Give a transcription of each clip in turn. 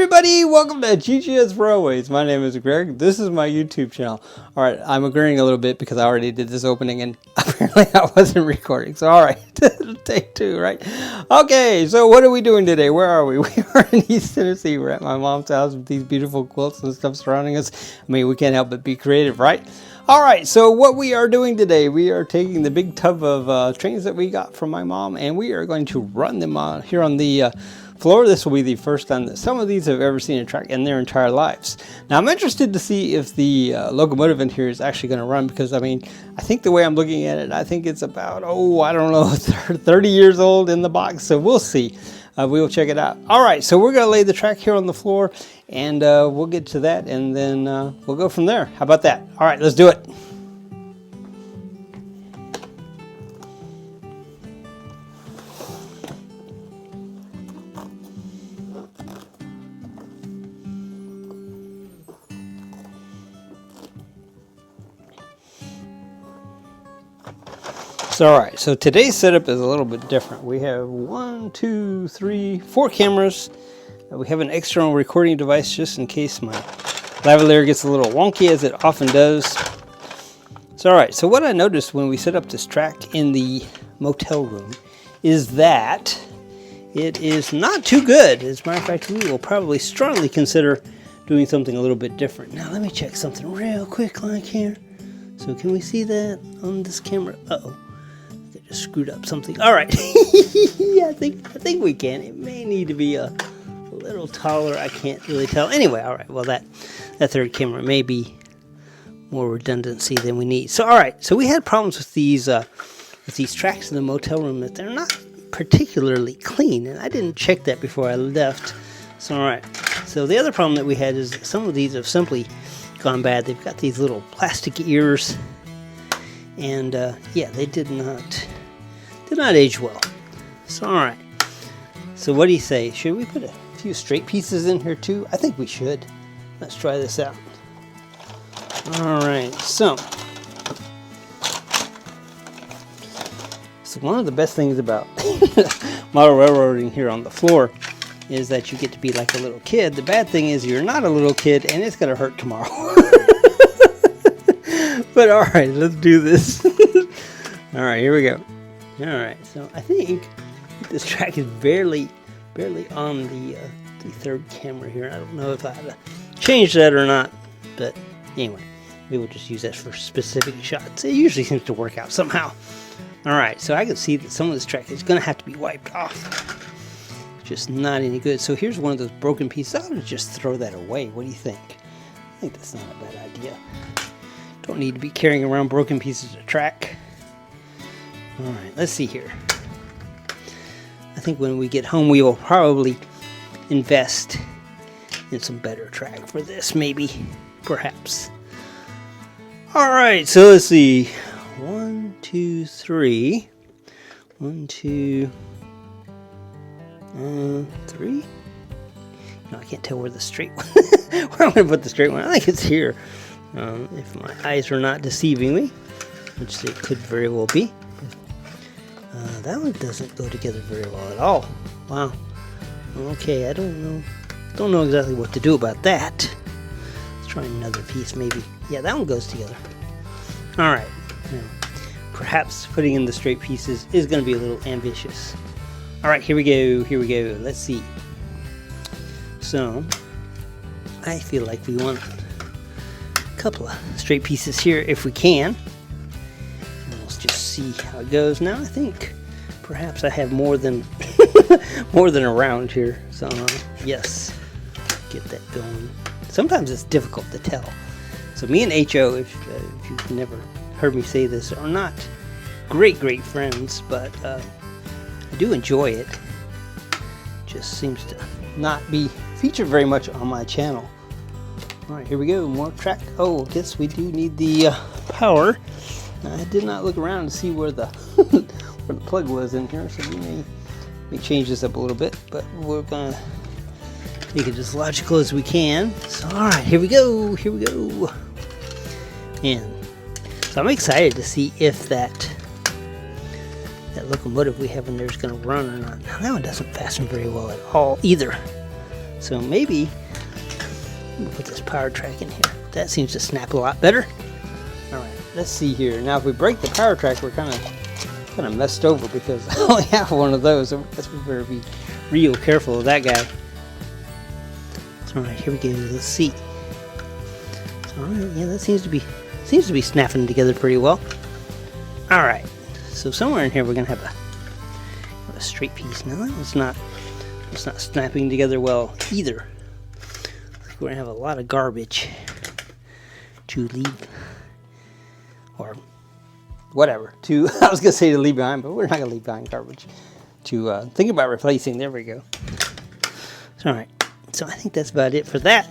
everybody, welcome to GGS Railways. My name is Greg. This is my YouTube channel. Alright, I'm agreeing a little bit because I already did this opening and apparently I wasn't recording. So alright, take two, right? Okay, so what are we doing today? Where are we? We are in East Tennessee. We're at my mom's house with these beautiful quilts and stuff surrounding us. I mean, we can't help but be creative, right? Alright, so what we are doing today, we are taking the big tub of trains that we got from my mom and we are going to run them here on the floor. This will be the first time that some of these have ever seen a track in their entire lives. Now I'm interested to see if the locomotive in here is actually going to run, because I mean, I think the way I'm looking at it, I think it's about, I don't know, 30 years old in the box, so we'll see. We will check it out. Alright, so we're going to lay the track here on the floor and we'll get to that and then we'll go from there. How about that? Alright, let's do it. Alright, so today's setup is a little bit different. We have 1, 2, 3, 4 cameras. We have an external recording device just in case my lavalier gets a little wonky, as it often does. So alright, so what I noticed when we set up this track in the motel room is that it is not too good. As a matter of fact, we will probably strongly consider doing something a little bit different. Now let me check something real quick like here. So can we see that on this camera? Uh-oh. Just screwed up something. All right. Yeah, I think we can. It may need to be a little taller. I can't really tell. Anyway, all right. Well, that third camera may be more redundancy than we need. So, all right. So we had problems with these tracks in the motel room, that they're not particularly clean, and I didn't check that before I left. So, all right. So the other problem that we had is that some of these have simply gone bad. They've got these little plastic ears, and yeah, they did not age well. So alright, so what do you say? Should we put a few straight pieces in here too? I think we should. Let's try this out. Alright, so one of the best things about model railroading here on the floor is that you get to be like a little kid. The bad thing is you're not a little kid and it's gonna hurt tomorrow. But alright, let's do this. Alright, here we go. Alright, so I think this track is barely on the third camera here. I don't know if I have to change that or not, but anyway, we will just use that for specific shots. It usually seems to work out somehow. Alright, so I can see that some of this track is going to have to be wiped off. Just not any good. So here's one of those broken pieces. I'll just throw that away. What do you think? I think that's not a bad idea. Don't need to be carrying around broken pieces of track. Alright, let's see here. I think when we get home we will probably invest in some better track for this, maybe, perhaps. Alright, so let's see. 1, 2, 3. 1, 2, 3. No, I can't tell where the straight one where I'm going to put the straight one. I think it's here. If my eyes are not deceiving me, which they could very well be. That one doesn't go together very well at all. Wow. Okay, I don't know exactly what to do about that. Let's try another piece maybe. Yeah, that one goes together. Alright. Now, perhaps putting in the straight pieces is going to be a little ambitious. Alright, here we go. Let's see. So, I feel like we want couple of straight pieces here if we can. And let's just see how it goes. Now I think perhaps I have more than a round here. So yes, get that going. Sometimes it's difficult to tell. So me and H.O., if you've never heard me say this, are not great friends, but I do enjoy it. Just seems to not be featured very much on my channel. Alright, here we go, more track. Oh, I guess we do need the power. I did not look around to see where the where the plug was in here, so we may change this up a little bit, but we're gonna make it as logical as we can. So alright, here we go. And so I'm excited to see if that locomotive we have in there is going to run or not. Now that one doesn't fasten very well at all either. So maybe we'll put this power track in here. That seems to snap a lot better. All right, let's see here. Now if we break the power track, we're kind of messed over because I only have one of those. So I guess we better be real careful of that guy. All right, here we go. Let's see. All right, yeah, that seems to be snapping together pretty well. All right, so somewhere in here we're gonna have a straight piece. Now that one's not snapping together well either. We're gonna have a lot of garbage to leave, or whatever. I was gonna say to leave behind, but we're not gonna leave behind garbage. To think about replacing. There we go. All right. So I think that's about it for that.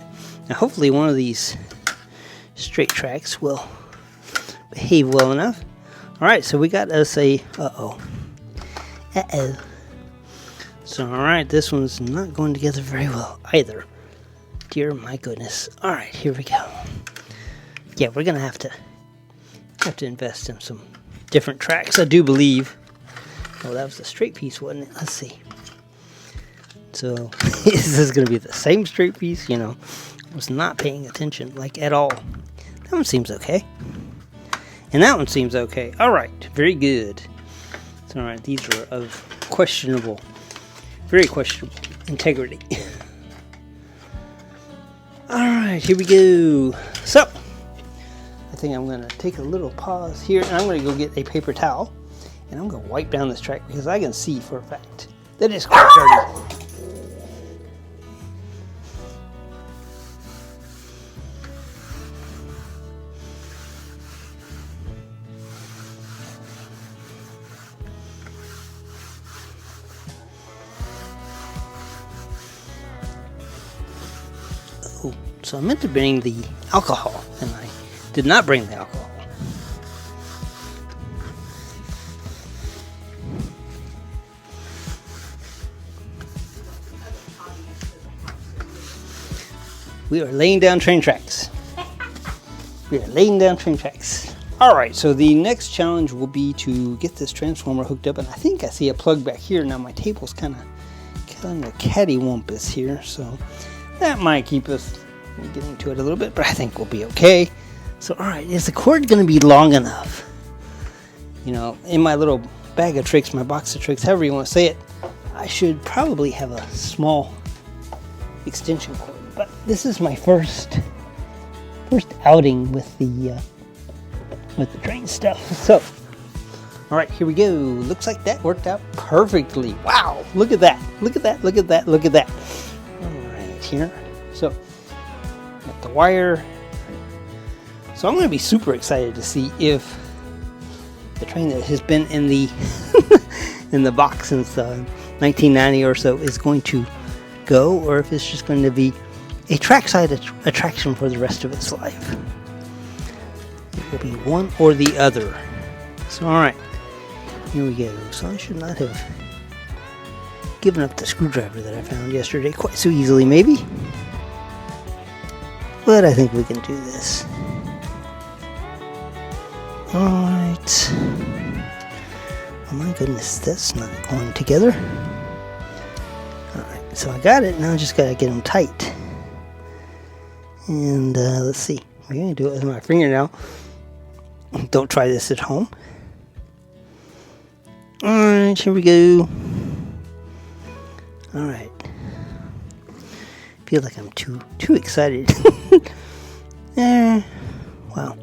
Now hopefully one of these straight tracks will behave well enough. All right. So we got us a uh-oh. So all right, this one's not going together very well either. Dear my goodness. All right, here we go. Yeah, we're gonna have to invest in some different tracks, I do believe. Oh, that was the straight piece, wasn't it? Let's see. So is this gonna be the same straight piece? You know, I was not paying attention like at all. That one seems okay, and that one seems okay. All right, very good. So, all right, these are of questionable, very questionable integrity. All right, here we go. So, I think I'm going to take a little pause here, and I'm going to go get a paper towel, and I'm going to wipe down this track because I can see for a fact that it's quite dirty. Oh, so I meant to bring the alcohol, and I did not bring the alcohol. We are laying down train tracks. We are laying down train tracks. All right, so the next challenge will be to get this transformer hooked up, and I think I see a plug back here. Now my table's kind of cattywampus here, so that might keep us getting to it a little bit, but I think we'll be okay. So, all right, is the cord going to be long enough? You know, in my little bag of tricks, my box of tricks, however you want to say it, I should probably have a small extension cord. But this is my first outing with the train stuff. So, all right, here we go. Looks like that worked out perfectly. Wow, look at that. Look at that. Look at that. Look at that. All right, here. So, got the wire. So I'm going to be super excited to see if the train that has been in the in the box since 1990 or so is going to go, or if it's just going to be a trackside attraction for the rest of its life. It will be one or the other. So, all right, here we go. So I should not have given up the screwdriver that I found yesterday quite so easily, maybe. But I think we can do this. Alright. Oh my goodness, that's not going together. Alright, so I got it. Now I just gotta get them tight. And let's see. I'm gonna do it with my fingernail. Don't try this at home. Alright, here we go. Alright. Feel like I'm too excited. Wow.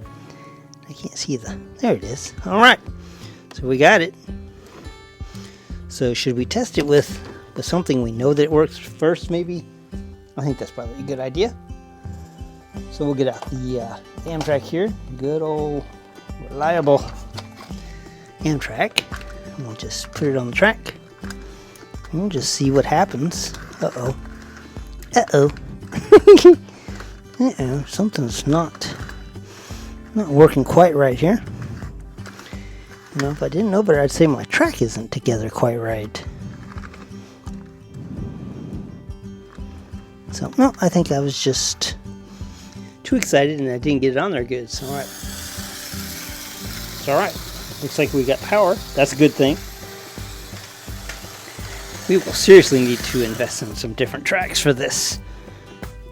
I can't see there it is. Alright. So we got it. So should we test it with something we know that it works first, maybe? I think that's probably a good idea. So we'll get out the Amtrak here. Good old reliable Amtrak. And we'll just put it on the track. And we'll just see what happens. Uh-oh. Uh-oh. Uh-oh. Something's not working quite right here. You know, if I didn't know better, I'd say my track isn't together quite right. So, no, I think I was just too excited and I didn't get it on there good. So, alright. It's alright. Looks like we got power. That's a good thing. We will seriously need to invest in some different tracks for this.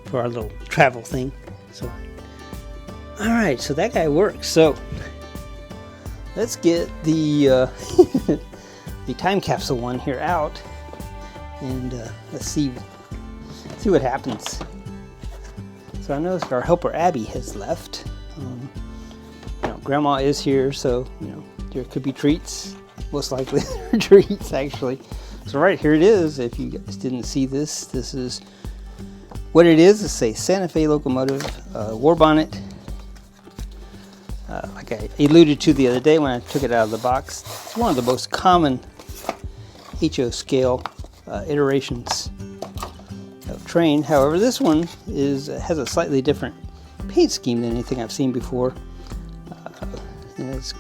for our little travel thing. So, all right, so that guy works. So let's get the the time capsule one here out, and let's see what happens. So I noticed our helper Abby has left. You know, Grandma is here, so you know there could be treats. Most likely there are treats, actually. So right here it is. If you guys didn't see this, this is what it is. It's a Santa Fe locomotive war bonnet. Like I alluded to the other day when I took it out of the box, it's one of the most common HO scale iterations of train. However, this one has a slightly different paint scheme than anything I've seen before. And it's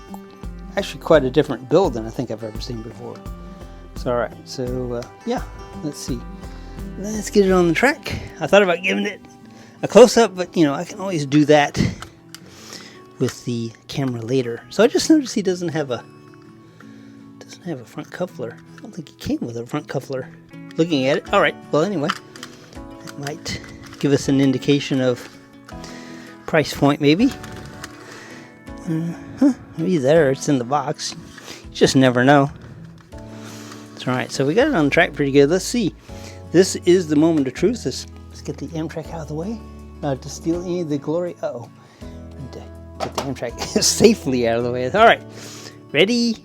actually quite a different build than I think I've ever seen before. So alright, so yeah, let's see. Let's get it on the track. I thought about giving it a close-up, but you know, I can always do that with the camera later. So I just noticed he doesn't have a front coupler. I don't think he came with a front coupler. Looking at it, alright, well anyway, that might give us an indication of price point maybe. Maybe there, it's in the box. You just never know. It's alright, so we got it on track pretty good. Let's see. This is the moment of truth. Let's get the Amtrak out of the way. Not to steal any of the glory. Uh-oh. Need to get the Amtrak safely out of the way. Alright. Ready?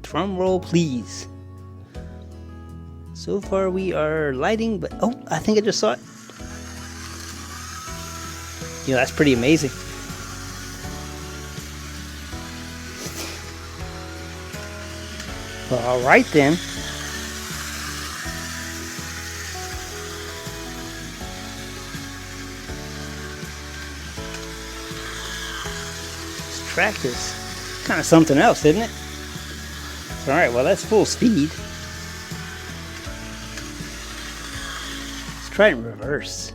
Drum roll, please. So far we are lighting, but oh, I think I just saw it. You know, that's pretty amazing. Well, all right then. This track is kind of something else, isn't it? All right, well that's full speed. Let's try it in reverse.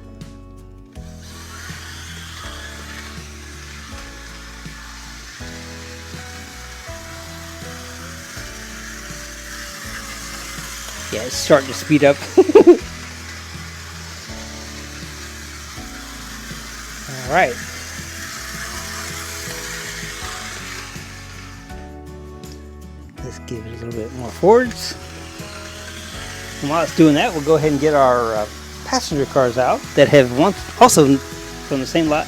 Yeah, it's starting to speed up. Alright. Let's give it a little bit more forwards. And while it's doing that, we'll go ahead and get our passenger cars out that have once also from the same lot.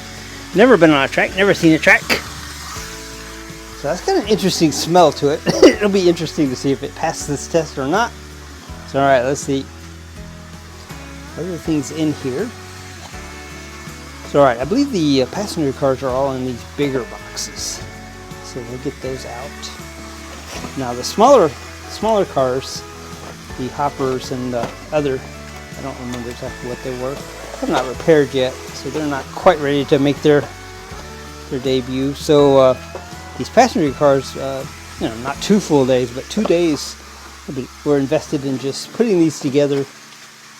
Never been on a track, never seen a track. So that's got an interesting smell to it. It'll be interesting to see if it passes this test or not. So alright, let's see. Other things in here. So alright, I believe the passenger cars are all in these bigger boxes. So we'll get those out. Now the smaller cars, the hoppers and the other, I don't remember exactly what they were, have not repaired yet, so they're not quite ready to make their debut. So these passenger cars, you know, not 2 full days, but 2 days we're invested in just putting these together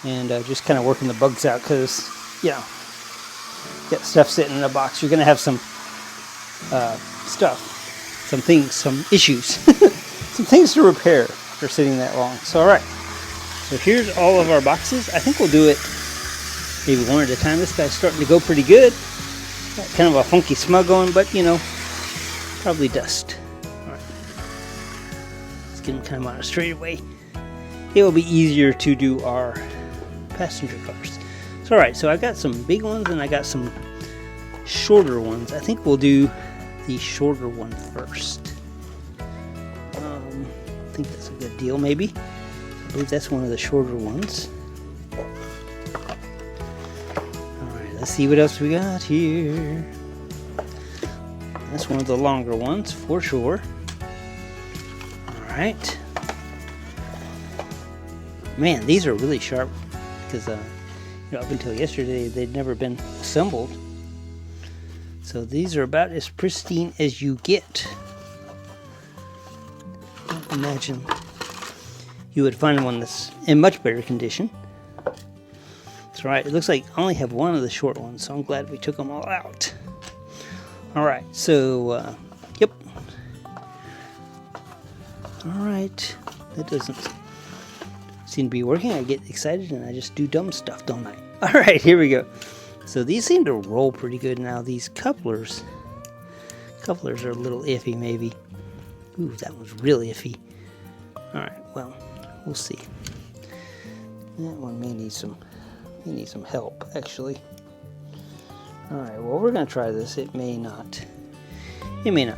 and just kind of working the bugs out, because, you know, get stuff sitting in a box, you're going to have some stuff, some things, some issues, some things to repair for sitting that long. So alright, so here's all of our boxes. I think we'll do it maybe one at a time. This guy's starting to go pretty good. Got kind of a funky smell going, but you know, probably dust. Alright, let's get him kind of on a straightaway. It will be easier to do our passenger cars. So alright, so I got some big ones and I got some shorter ones. I think we'll do the shorter one first. I think that's a good deal, maybe. I believe that's one of the shorter ones. Alright, let's see what else we got here. That's one of the longer ones, for sure. Alright. Man, these are really sharp, because you know, up until yesterday they'd never been assembled. So these are about as pristine as you get. I imagine you would find one that's in much better condition. That's right, it looks like I only have one of the short ones, so I'm glad we took them all out. Alright, so, yep. Alright, that doesn't seem to be working. I get excited and I just do dumb stuff, don't I? All right, here we go. So these seem to roll pretty good now. These couplers are a little iffy, maybe. Ooh, that was really iffy. All right, well, we'll see. That one may need some help, actually. All right, well, we're gonna try this. It may not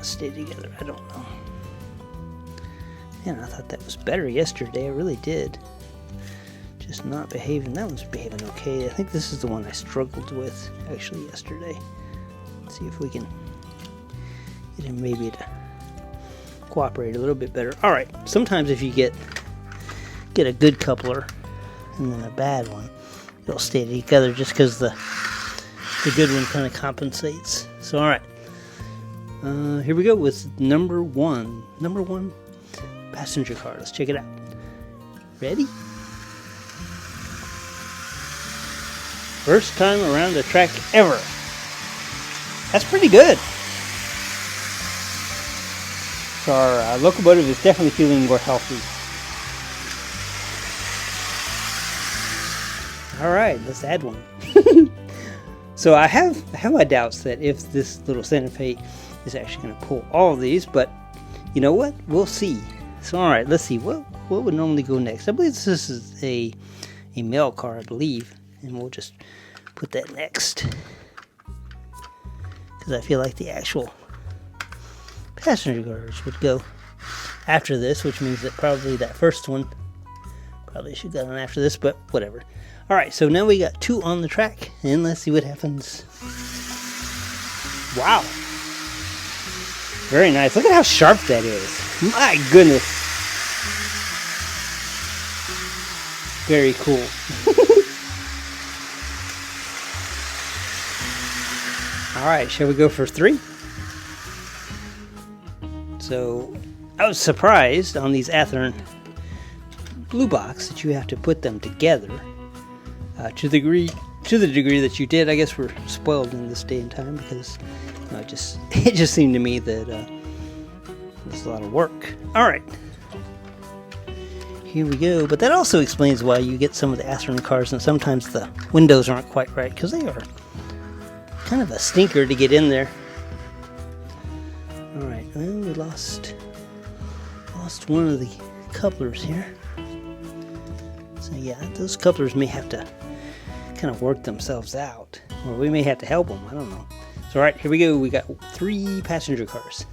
stay together. I don't know. Man, I thought that was better yesterday. I really did. Just not behaving. That one's behaving okay. I think this is the one I struggled with actually yesterday. Let's see if we can get him maybe to cooperate a little bit better. All right. Sometimes if you get a good coupler and then a bad one, it'll stay together just because the good one kind of compensates. So all right. Here we go with number one passenger car. Let's check it out. Ready? First time around the track ever. That's pretty good. So our locomotive is definitely feeling more healthy. All right, let's add one. So I have my doubts that if this little Santa Fe is actually going to pull all of these, but you know what? We'll see. So all right, let's see what would normally go next. I believe this is a mail car, I believe, and we'll just put that next because I feel like the actual passenger cars would go after this, which means that probably that first one probably should go on after this, but whatever. All right, so now we got 2 on the track, and let's see what happens. Wow. Very nice. Look at how sharp that is. My goodness. Very cool. All right, shall we go for 3? So I was surprised on these Athearn Blue Box that you have to put them together. To the degree that you did. I guess we're spoiled in this day and time because it just seemed to me that it's a lot of work. All right, here we go. But that also explains why you get some of the Athearn cars and sometimes the windows aren't quite right because they are kind of a stinker to get in there. All right, well, we lost one of the couplers here. So yeah, those couplers may have to kind of work themselves out, or we may have to help them. I don't know. So all right, here we go. We got 3 passenger cars.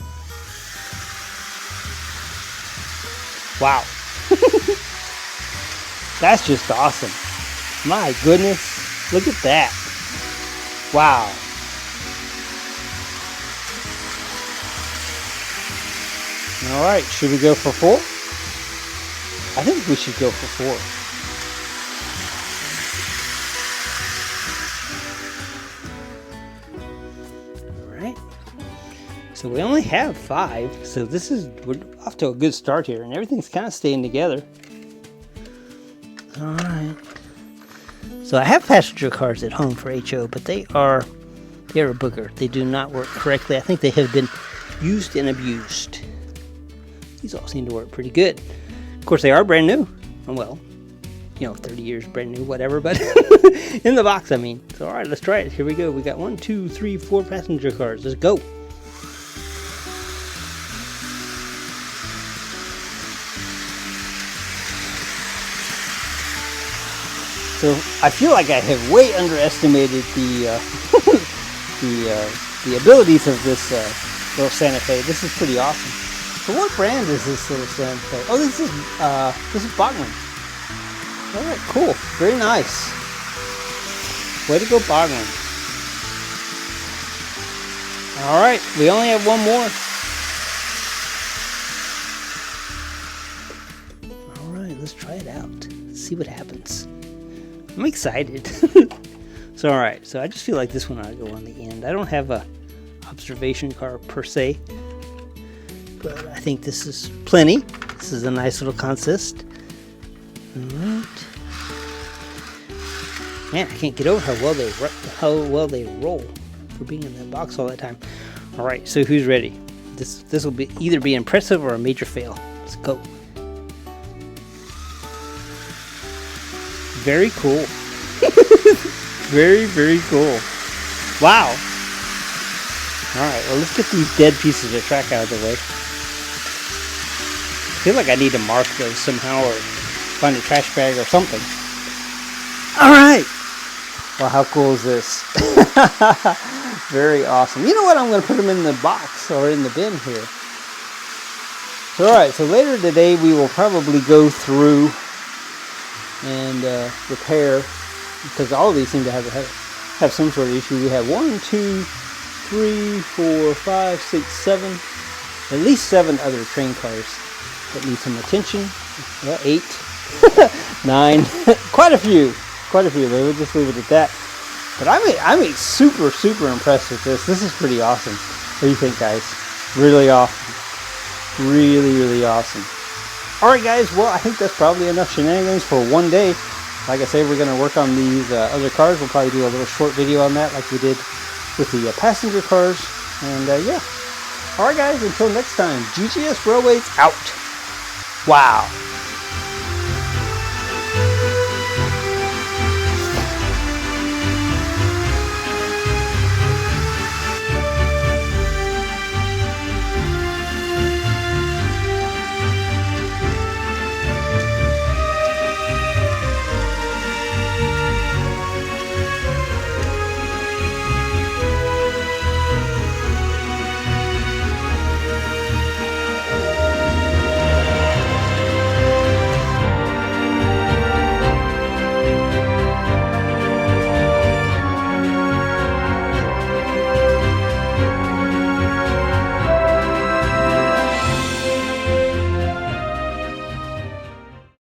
Wow. That's just awesome. My goodness. Look at that. Wow. All right, should we go for 4? I think we should go for 4. So we only have 5, so we're off to a good start here, and everything's kind of staying together. All right. So I have passenger cars at home for HO, but they're a booger. They do not work correctly. I think they have been used and abused. These all seem to work pretty good. Of course, they are brand new. Well, 30 years brand new, whatever, but in the box, I mean. So all right, let's try it. Here we go. We got 1, 2, 3, 4 passenger cars. Let's go. So I feel like I have way underestimated the the abilities of this little Santa Fe. This is pretty awesome. So what brand is this little Santa Fe? Oh, this is Bachmann. All right, cool, very nice. Way to go, Bachmann. All right, we only have 1 more. All right, let's try it out. Let's see what happens. I'm excited. So all right, so I just feel like this one ought to go on the end. I don't have a observation car per se, but I think this is plenty. This is a nice little consist. All right. Man, I can't get over how well they roll for being in that box all that time. All right, so who's ready? This will either be impressive or a major fail. Let's go. Very cool. Very, very cool. Wow. Alright, well, let's get these dead pieces of track out of the way. I feel like I need to mark those somehow or find a trash bag or something. Alright. Well, how cool is this? Very awesome. You know what? I'm going to put them in the box or in the bin here. So, alright, so later today we will probably go through and repair, because all of these seem to have some sort of issue. We have 1, 2, 3, 4, 5, 6, 7, at least 7 other train cars that need some attention. Well, 8, 9, quite a few. We'll just leave it at that. But I'm super impressed with this. This is pretty awesome. What do you think, guys? Really awesome. Really awesome. Alright, guys, well, I think that's probably enough shenanigans for one day. Like I say, we're going to work on these other cars. We'll probably do a little short video on that like we did with the passenger cars. And yeah. Alright, guys, until next time, GGS Railways out. Wow.